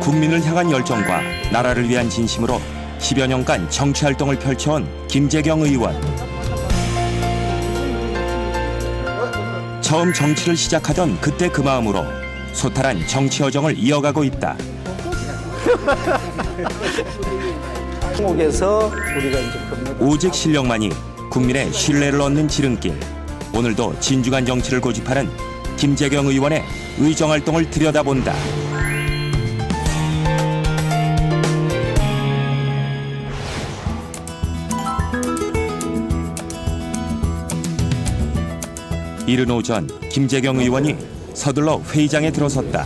국민을 향한 열정과 나라를 위한 진심으로 10여 년간 정치활동을 펼쳐온 김재경 의원. 처음 정치를 시작하던 그때 그 마음으로 소탈한 정치 여정을 이어가고 있다. 한국에서 우리가 이제 오직 실력만이 국민의 신뢰를 얻는 지름길. 오늘도 진중한 정치를 고집하는 김재경 의원의 의정활동을 들여다본다. 이른 오전 김재경 의원이 서둘러 회의장에 들어섰다.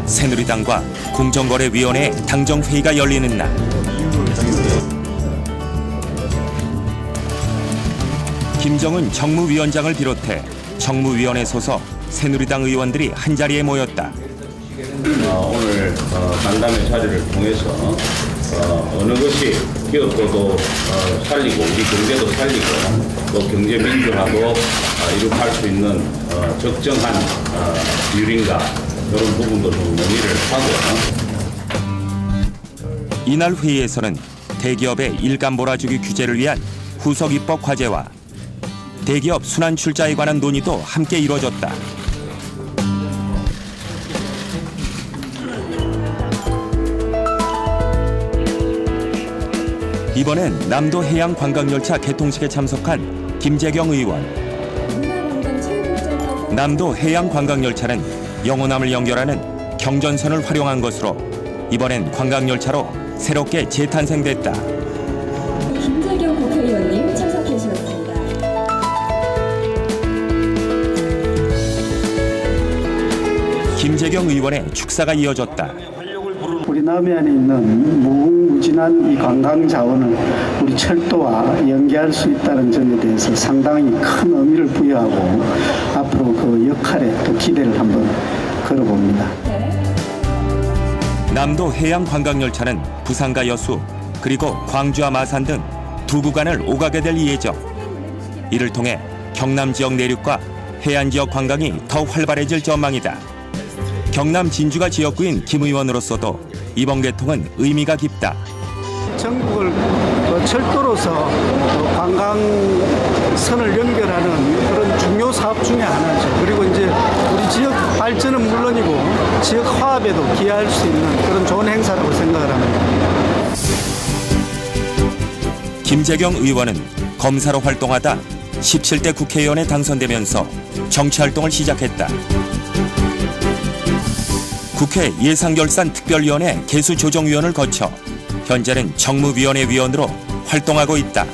새누리당과 공정거래위원회 당정회의가 열리는 날. 김정은 정무위원장을 비롯해 정무위원회 소속 새누리당 의원들이 한자리에 모였다. 오늘 간담회 자리를 통해서 어느 것이 기업도 살리고 우리 경제도 살리고 또 경제 민주화도 이룩할 수 있는 적정한 비율인가 이런 부분도 좀 논의를 하고. 이날 회의에서는 대기업의 일감 몰아주기 규제를 위한 후속 입법 과제와 대기업 순환 출자에 관한 논의도 함께 이뤄졌다. 이번엔 남도 해양 관광열차 개통식에 참석한 김재경 의원. 남도 해양 관광열차는 영호남을 연결하는 경전선을 활용한 것으로 이번엔 관광열차로 새롭게 재탄생됐다. 김재경 국회의원님 참석해 주셨습니다. 김재경 의원의 축사가 이어졌다. 우리 남해안에 있는 무궁무진한 이 관광 자원을 우리 철도와 연계할 수 있다는 점에 대해서 상당히 큰 의미를 부여하고 앞으로 그 역할에 또 기대를 한번 걸어봅니다. 남도 해양 관광열차는 부산과 여수 그리고 광주와 마산 등 두 구간을 오가게 될 예정. 이를 통해 경남 지역 내륙과 해안 지역 관광이 더 활발해질 전망이다. 경남 진주가 지역구인 김 의원으로서도 이번 개통은 의미가 깊다. 전국을 철도로서 관광선을 연결하는 그런 중요 사업 중에 하나죠. 그리고 이제 우리 지역 발전은 물론이고 지역 화합에도 기여할 수 있는 그런 좋은 행사라고 생각을 합니다. 김재경 의원은 검사로 활동하다 17대 국회의원에 당선되면서 정치활동을 시작했다. 국회 예산결산특별위원회 개수조정위원을 거쳐 현재는 정무위원회 위원으로 활동하고 있다.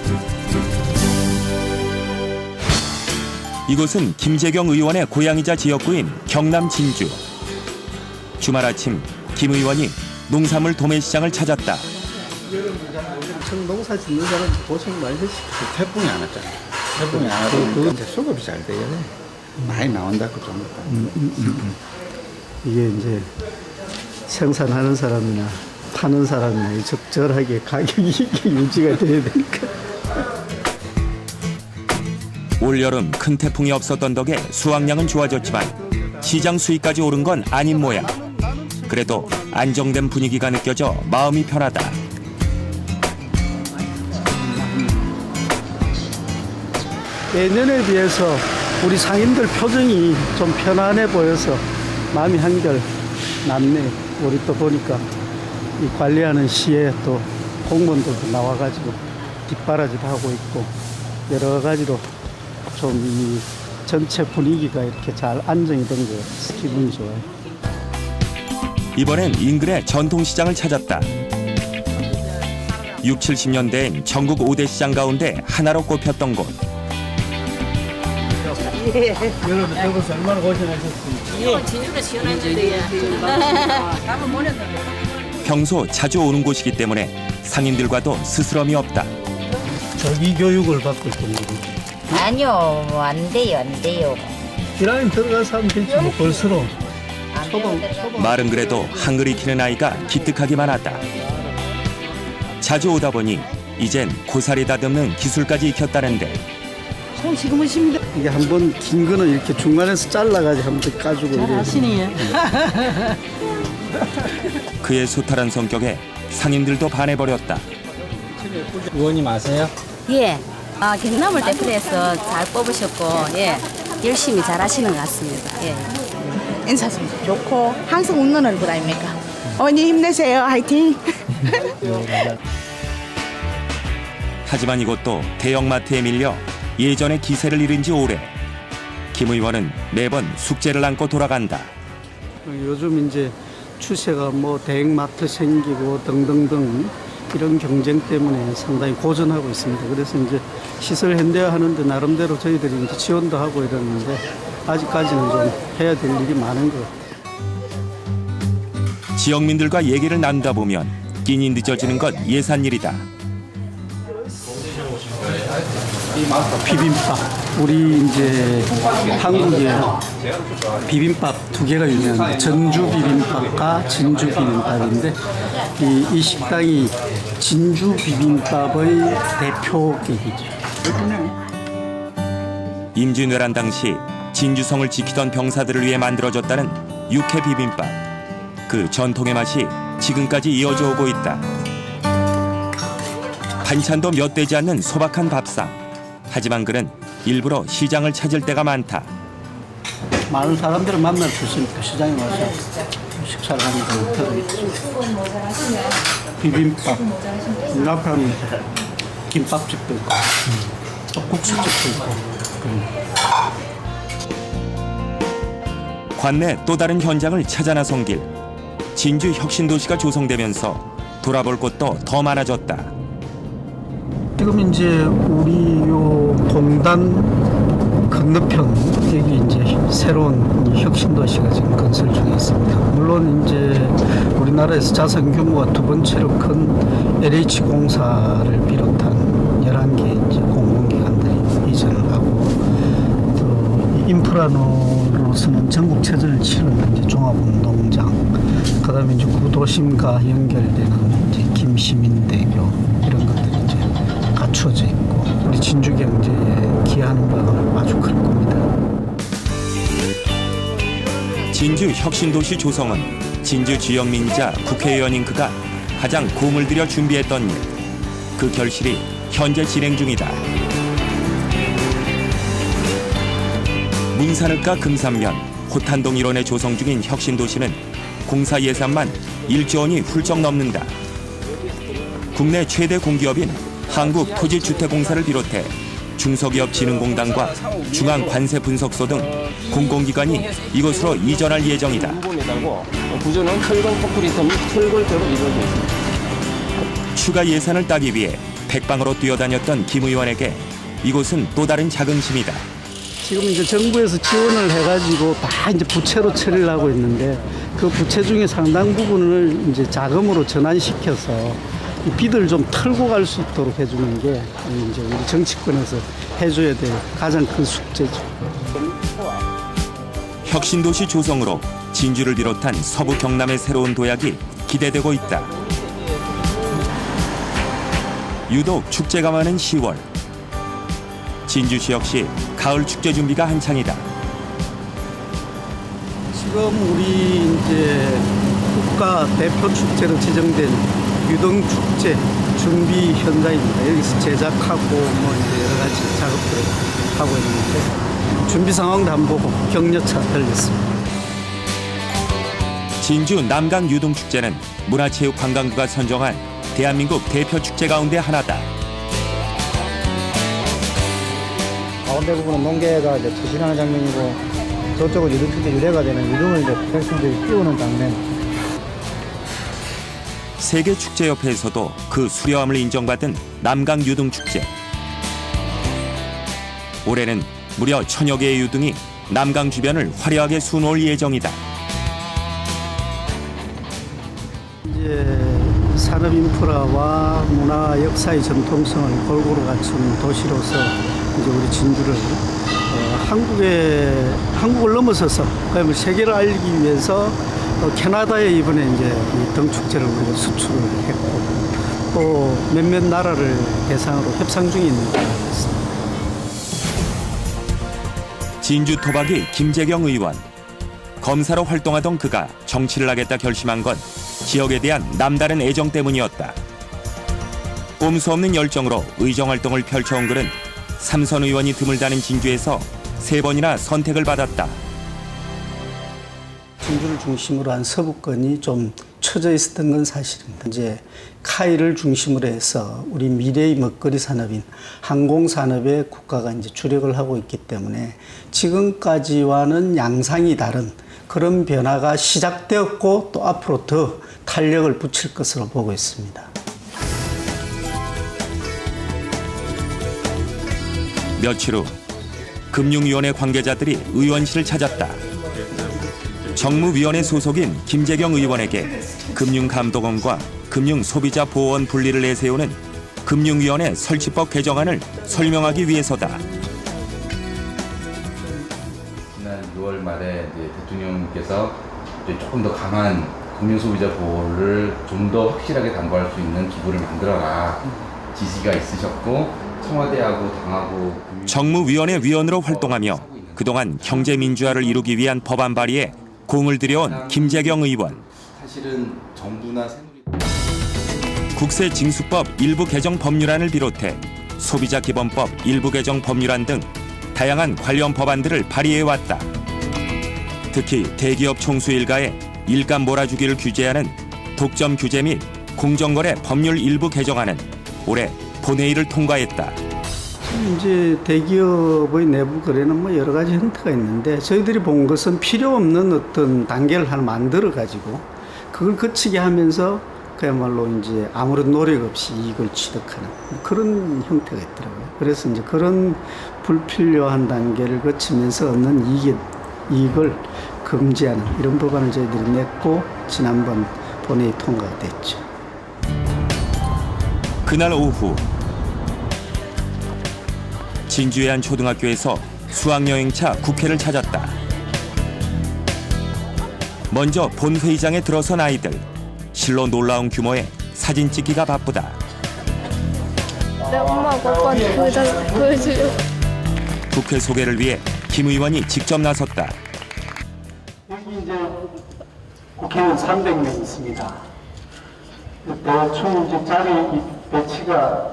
이곳은 김재경 의원의 고향이자 지역구인 경남 진주. 주말 아침 김 의원이 농산물 도매시장을 찾았다. 농사 짓는 사람 고생 많이 했지. 태풍이 안 왔잖아. 태풍이 안 와도 그거 이제 수급이 잘 돼야 돼. 많이 나온다 그 정도. 이게 이제 생산하는 사람이나 파는 사람이나 적절하게 가격이 이렇게 유지가 돼야 되니까. 올여름 큰 태풍이 없었던 덕에 수확량은 좋아졌지만 시장 수익까지 오른 건 아닌 모양. 그래도 안정된 분위기가 느껴져 마음이 편하다. 예년에 비해서 우리 상인들 표정이 좀 편안해 보여서 마음이 한결 낫네. 우리 또 보니까 이 관리하는 시에 또 공무원들도 나와가지고 뒷바라지도 하고 있고 여러 가지로 좀 이 전체 분위기가 이렇게 잘 안정이 된 것 같아서 기분이 좋아요. 이번엔 인근의 전통시장을 찾았다. 6, 70년대엔 전국 5대 시장 가운데 하나로 꼽혔던 곳. 여러분 여기서 얼마나 고생하셨습니까? 진주가 시원한데 평소 자주 오는 곳이기 때문에 상인들과도 스스럼이 없다. 조기 교육을 받고 있던 거죠. 아니요, 안 돼요, 안 돼요. 기라인 들어가서 하면 되지 뭐 벌써로. 말은 그래도 한글 익히는 아이가 기특하기만 하다. 자주 오다 보니 이젠 고사리 다듬는 기술까지 익혔다는데 손 시금으십니다. 이게 한번 긴 거는 이렇게 중간에서 잘라가지고 한번 까주고 잘 이래요. 하시네요. 그의 소탈한 성격에 상인들도 반해버렸다. 의원님 아세요? 예, 경남을 대표해서 잘 뽑으셨고, 예, 열심히 잘 하시는 것 같습니다. 예. 인사 좀 좋고 항상 웃는 얼굴 아닙니까? 언니 힘내세요. 화이팅. 하지만 이것도 대형마트에 밀려 예전의 기세를 잃은 지 오래. 김 의원은 매번 숙제를 안고 돌아간다. 요즘 이제 추세가 뭐 대형마트 생기고 등등등 이런 경쟁 때문에 상당히 고전하고 있습니다. 그래서 이제 시설 현대화하는데 나름대로 저희들이 이제 지원도 하고 이러는데 아직까지는 좀 해야 될 일이 많은 것 같아요. 지역민들과 얘기를 나누다 보면 끼니 늦어지는 것 예산일이다. 비빔밥. 우리 이제 한국에 비빔밥 두 개가 유명한데 전주 비빔밥과 진주 비빔밥인데 이 식당이 진주 비빔밥의 대표격이죠. 임진왜란 당시 진주성을 지키던 병사들을 위해 만들어졌다는 육회 비빔밥. 그 전통의 맛이 지금까지 이어져 오고 있다. 반찬도 몇 되지 않는 소박한 밥상. 하지만 그는 일부러 시장을 찾을 때가 많다. 많은 사람들을 만날 수 있으니까 시장에 와서 식사를 하는 게 어떻겠죠. 비빔밥, 앞에는 김밥집도 있고 또 국수집도 있고. 관내 또 다른 현장을 찾아 나선 길. 진주 혁신도시가 조성되면서 돌아볼 곳도 더 많아졌다. 지금 이제 우리 요 공단 건너편 여기 이제 새로운 혁신도시가 지금 건설 중에 있습니다. 물론 이제 우리나라에서 자산 규모가 두 번째로 큰 LH공사를 비롯한 11개 이제 공공기관들이 이전을 하고 또 인프라로서는 전국체전을 치르는 이제 종합운동장, 그다음에 이제 구도심과 연결되는 이제 김시민대교 이런 것들이 이제 갖춰져 있고 우리 진주 경제에 기여하는 바가 아주 클 겁니다. 진주 혁신도시 조성은 진주 지역민이자 국회의원인 그가 가장 공을 들여 준비했던 일. 그 결실이 현재 진행 중이다. 문산읍과 금산면, 호탄동 일원에 조성 중인 혁신도시는 공사 예산만 1조 원이 훌쩍 넘는다. 국내 최대 공기업인 한국토지주택공사를 비롯해 중소기업진흥공단과 중앙관세분석소 등 공공기관이 이곳으로 이전할 예정이다. 구조는 철근 콘크리트 및 철골대로 이루어져 있습니다. 추가 예산을 따기 위해 백방으로 뛰어다녔던 김 의원에게 이곳은 또 다른 자긍심이다. 지금 이제 정부에서 지원을 해가지고 다 이제 부채로 처리를 하고 있는데 그 부채 중에 상당 부분을 이제 자금으로 전환시켜서 이 빚을 좀 털고 갈 수 있도록 해주는 게 이제 우리 정치권에서 해줘야 될 가장 큰 숙제죠. 혁신도시 조성으로 진주를 비롯한 서부 경남의 새로운 도약이 기대되고 있다. 유독 축제가 많은 10월. 진주시 역시 가을 축제 준비가 한창이다. 지금 우리 이제 국가 대표 축제로 지정된 유등축제 준비 현장입니다. 여기서 제작하고 뭐 이제 여러 가지 작업들을 하고 있는데 준비 상황도 한번 보고 격려차 들렸습니다. 진주 남강 유등축제는 문화체육관광부가 선정한 대한민국 대표 축제 가운데 하나다. 가운데 부분은 농계가 이제 추진하는 장면이고 저쪽은 유등축제 유래가 되는 유등을 이제 백성들이 띄우는 장면. 세계 축제협회에서도 그 수려함을 인정받은 남강 유등축제. 올해는 무려 1000여 개의 유등이 남강 주변을 화려하게 수놓을 예정이다. 이제 산업 인프라와 문화 역사의 전통성을 골고루 갖춘 도시로서 이제 우리 진주를 한국을 넘어서서 그다음에 세계를 알리기 위해서 캐나다에 이번에 이제 이 등축제를 우리가 수출을 했고 또 몇몇 나라를 대상으로 협상 중에 있는 것 같습니다. 진주 토박이 김재경 의원. 검사로 활동하던 그가 정치를 하겠다 결심한 건 지역에 대한 남다른 애정 때문이었다. 꼼수 없는 열정으로 의정활동을 펼쳐온 그는 삼선 의원이 드물다는 진주에서 3번이나 선택을 받았다. 진주를 중심으로 한 서부권이 좀 처져 있었던 건 사실입니다. 이제 카이를 중심으로 해서 우리 미래의 먹거리 산업인 항공산업에 국가가 이제 주력을 하고 있기 때문에 지금까지와는 양상이 다른 그런 변화가 시작되었고 또 앞으로 더 탄력을 붙일 것으로 보고 있습니다. 며칠 후 금융위원회 관계자들이 의원실을 찾았다. 정무위원회 소속인 김재경 의원에게 금융감독원과 금융소비자보호원 분리를 내세우는 금융위원회 설치법 개정안을 설명하기 위해서다. 지난 6월 말에 이제 대통령께서 이제 조금 더 강한 금융소비자 보호를 좀 더 확실하게 담보할 수 있는 기구를 만들어라 지시가 있으셨고 청와대하고 당하고 정무위원회 위원으로 활동하며 그동안 경제민주화를 이루기 위한 법안 발의에 공을 들여온 김재경 의원. 사실은 정부나 새누리 국세징수법 일부 개정 법률안을 비롯해 소비자기본법 일부 개정 법률안 등 다양한 관련 법안들을 발의해왔다. 특히 대기업 총수 일가의 일감 몰아주기를 규제하는 독점 규제 및 공정거래 법률 일부 개정안은 올해 본회의를 통과했다. 이제 대기업의 내부 거래는 뭐 여러 가지 형태가 있는데 저희들이 본 것은 필요 없는 어떤 단계를 하나 만들어 가지고 그걸 거치게 하면서 그야말로 이제 아무런 노력 없이 이익을 취득하는 그런 형태가 있더라고요. 그래서 이제 그런 불필요한 단계를 거치면서 얻는 이익을 금지하는 이런 법안을 저희들이 냈고 지난번 본회의 통과가 됐죠. 그날 오후 진주의 한 초등학교에서 수학여행차 국회를 찾았다. 먼저 본회의장에 들어선 아이들. 실로 놀라운 규모의 사진 찍기가 바쁘다. 내 엄마가 아빠한테 보여주려고. 국회 소개를 위해 김 의원이 직접 나섰다. 여기 이제 국회의원 300명 있습니다. 대충 이제 자리 배치가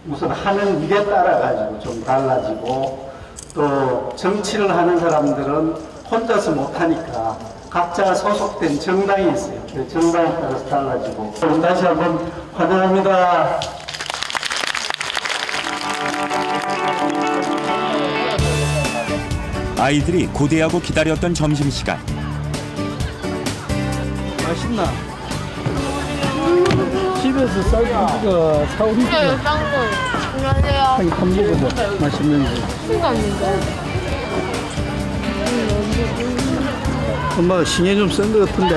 우선 하는 일에 따라 가지고 좀 달라지고 또 정치를 하는 사람들은 혼자서 못하니까 각자 소속된 정당이 있어요. 그 정당에 따라서 달라지고 다시 한번 환영합니다. 아이들이 고대하고 기다렸던 점심시간. 맛있나? 집에서 쌀국수가 사오는 거. 안녕하세요. 한 먹어도 맛있는지. 신기한데. 엄마가 신경 좀 쓴 것 같은데.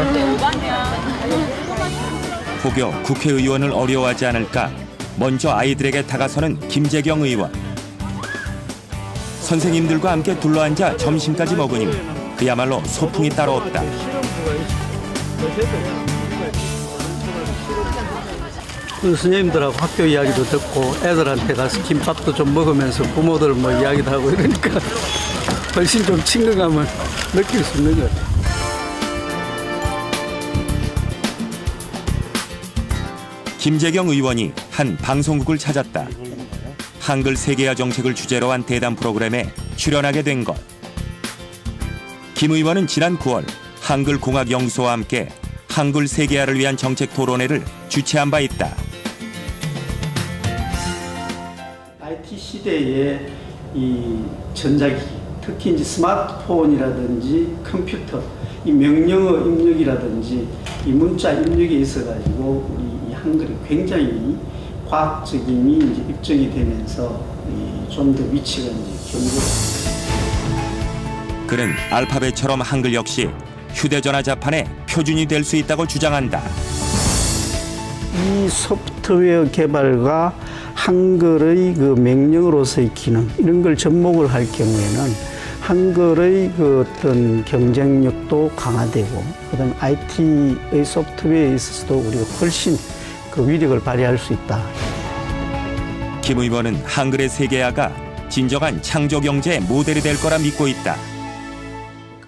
혹여 국회의원을 어려워하지 않을까 먼저 아이들에게 다가서는 김재경 의원. 선생님들과 함께 둘러앉아 점심까지 먹으니 그야말로 소풍이 따로 없다. 선생님들하고 학교 이야기도 듣고 애들한테 가서 김밥도 좀 먹으면서 부모들 뭐 이야기도 하고 이러니까 훨씬 좀 친근감을 느낄 수 있는 것 같아요. 김재경 의원이 한 방송국을 찾았다. 한글 세계화 정책을 주제로 한 대담 프로그램에 출연하게 된 것. 김 의원은 지난 9월 한글공학연구소와 함께 한글 세계화를 위한 정책 토론회를 주최한 바 있다. IT 시대에 이 전자기기, 특히 이제 스마트폰이라든지 컴퓨터, 이 명령어 입력이라든지 이 문자 입력에 있어가지고 우리 이 한글이 굉장히 과학적임이 이제 입증이 되면서 좀 더 위치가 이제 견고해집니다. 그는 알파벳처럼 한글 역시 휴대전화 자판의 표준이 될 수 있다고 주장한다. 이 소프트웨어 개발과 한글의 그 명령으로서의 기능 이런 걸 접목을 할 경우에는 한글의 그 어떤 경쟁력도 강화되고 그다음 IT의 소프트웨어에 있어서도 우리가 훨씬 그 위력을 발휘할 수 있다. 김 의원은 한글의 세계화가 진정한 창조 경제의 모델이 될 거라 믿고 있다.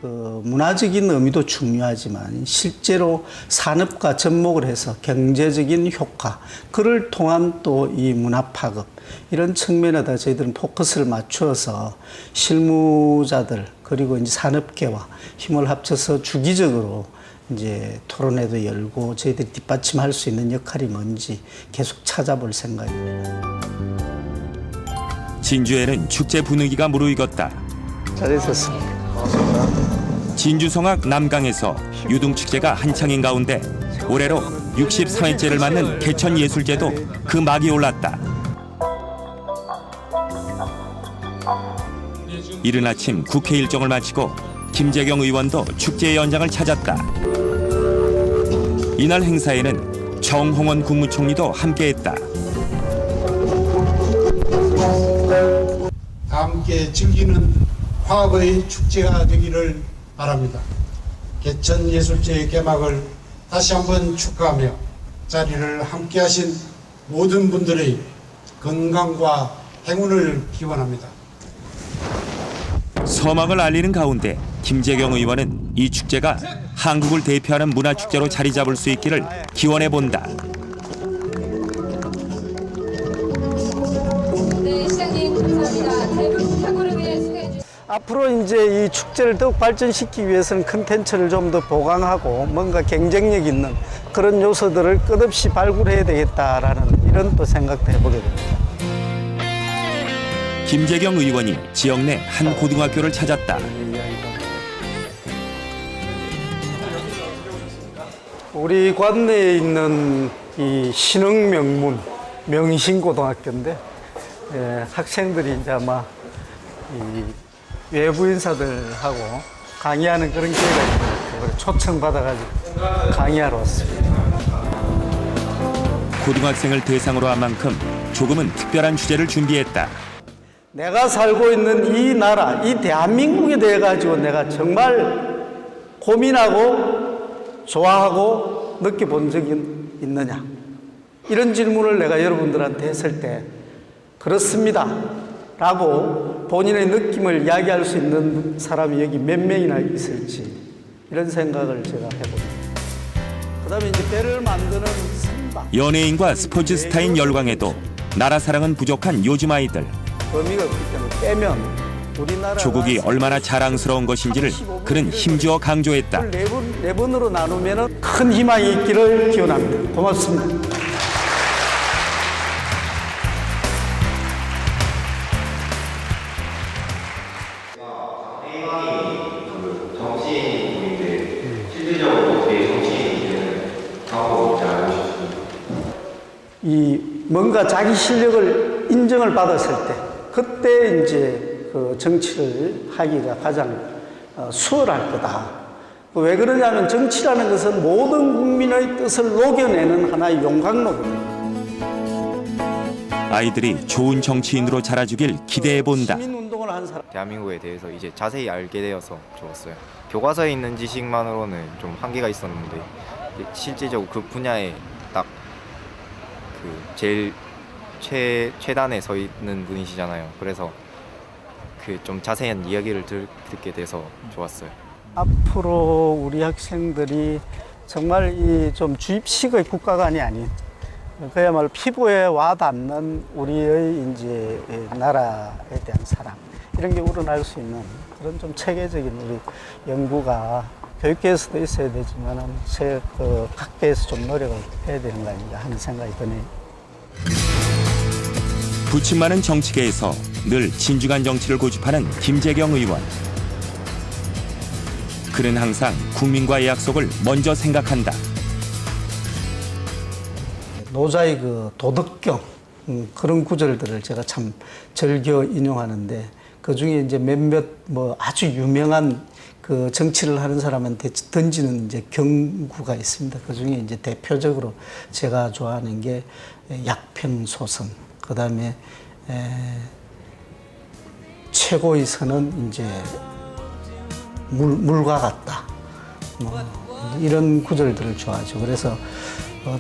그 문화적인 의미도 중요하지만 실제로 산업과 접목을 해서 경제적인 효과, 그를 통한 또 이 문화 파급, 이런 측면에다 저희들은 포커스를 맞추어서 실무자들 그리고 이제 산업계와 힘을 합쳐서 주기적으로 이제 토론회도 열고 저희들이 뒷받침할 수 있는 역할이 뭔지 계속 찾아볼 생각입니다. 진주에는 축제 분위기가 무르익었다. 잘했었습니다. 진주성악 남강에서 유등축제가 한창인 가운데 올해로 63회째를 맞는 개천예술제도 그 막이 올랐다. 이른 아침 국회 일정을 마치고 김재경 의원도 축제 연장을 찾았다. 이날 행사에는 정홍원 국무총리도 함께했다. 다 함께 즐기는 화합의 축제가 되기를 바랍니다. 개천예술제의 개막을 다시 한번 축하하며 자리를 함께 하신 모든 분들의 건강과 행운을 기원합니다. 서막을 알리는 가운데 김재경 의원은 이 축제가 한국을 대표하는 문화축제로 자리 잡을 수 있기를 기원해 본다. 네, 시장님 감사합니다. 대북 사고를 위해 수고해 주신 앞으로 이제 이 축제를 더욱 발전시키기 위해서는 컨텐츠를 좀 더 보강하고 뭔가 경쟁력 있는 그런 요소들을 끝없이 발굴해야 되겠다라는 이런 또 생각도 해보게 됩니다. 김재경 의원이 지역 내 한 고등학교를 찾았다. 우리 관내에 있는 이 신흥 명문 명신고등학교인데 학생들이 이제 아마 이 외부 인사들하고 강의하는 그런 기회가 있는 것 같아요. 그래서 초청받아가지고 강의하러 왔습니다. 고등학생을 대상으로 한 만큼 조금은 특별한 주제를 준비했다. 내가 살고 있는 이 나라, 이 대한민국에 대해 가지고 내가 정말 고민하고 좋아하고 느껴본 적이 있느냐, 이런 질문을 내가 여러분들한테 했을 때 그렇습니다 라고 본인의 느낌을 이야기할 수 있는 사람이 여기 몇 명이나 있을지, 이런 생각을 제가 해봅니다. 그 다음에 이제 배를 만드는 선박, 연예인과 스포츠 스타인 열광에도 나라 사랑은 부족한 요즘 아이들. 의미가 없기 때문에 빼면 우리나라 조국이 얼마나 자랑스러운 것인지를 그는 힘주어 강조했다. 네 번으로 나누면 큰 희망이 있기를 기원합니다. 고맙습니다. 이 뭔가 자기 실력을 인정을 받았을 때, 그때 이제 그 정치를 하기가 가장 수월할 거다. 왜 그러냐면 정치라는 것은 모든 국민의 뜻을 녹여내는 하나의 용광로거든요. 아이들이 좋은 정치인으로 자라주길 기대해 본다. 시민운동을 한 사람. 대한민국에 대해서 이제 자세히 알게 되어서 좋았어요. 교과서에 있는 지식만으로는 좀 한계가 있었는데 실질적으로 그 분야에 딱 그 제일 최단에 서 있는 분이시잖아요. 그래서 그 좀 자세한 이야기를 듣게 돼서 좋았어요. 앞으로 우리 학생들이 정말 이 좀 주입식의 국가관이 아닌, 그야말로 피부에 와닿는 우리의 이제 나라에 대한 사랑, 이런 게 우러날 수 있는 그런 좀 체계적인 우리 연구가 교육계에서도 있어야 되지만은 각계에서 좀 노력을 해야 되는 거 아닌가 하는 생각이 드네요. 부침 많은 정치계에서 늘 진중한 정치를 고집하는 김재경 의원. 그는 항상 국민과의 약속을 먼저 생각한다. 노자의 그 도덕경, 그런 구절들을 제가 참 즐겨 인용하는데, 그 중에 이제 몇몇 아주 유명한 그 정치를 하는 사람한테 던지는 이제 경구가 있습니다. 그 중에 이제 대표적으로 제가 좋아하는 게 약평소선, 그 다음에 최고의 선은 이제 물과 같다. 이런 구절들을 좋아하죠. 그래서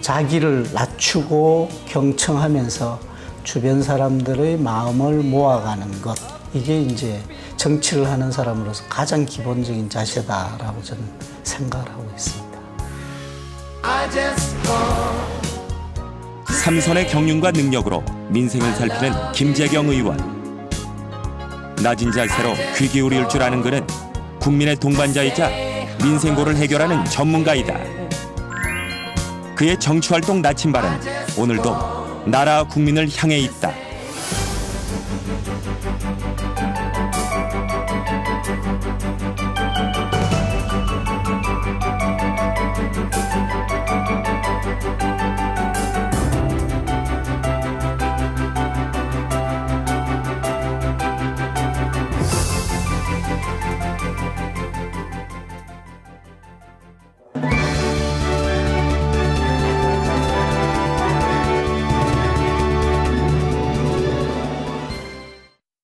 자기를 낮추고 경청하면서 주변 사람들의 마음을 모아가는 것, 이게 이제 정치를 하는 사람으로서 가장 기본적인 자세다라고 저는 생각을 하고 있습니다. 삼선의 경륜과 능력으로 민생을 살피는 김재경 의원. 낮은 자세로 귀 기울일 줄 아는 그는 국민의 동반자이자 민생고를 해결하는 전문가이다. 그의 정치활동 나침반은 오늘도 나라와 국민을 향해 있다.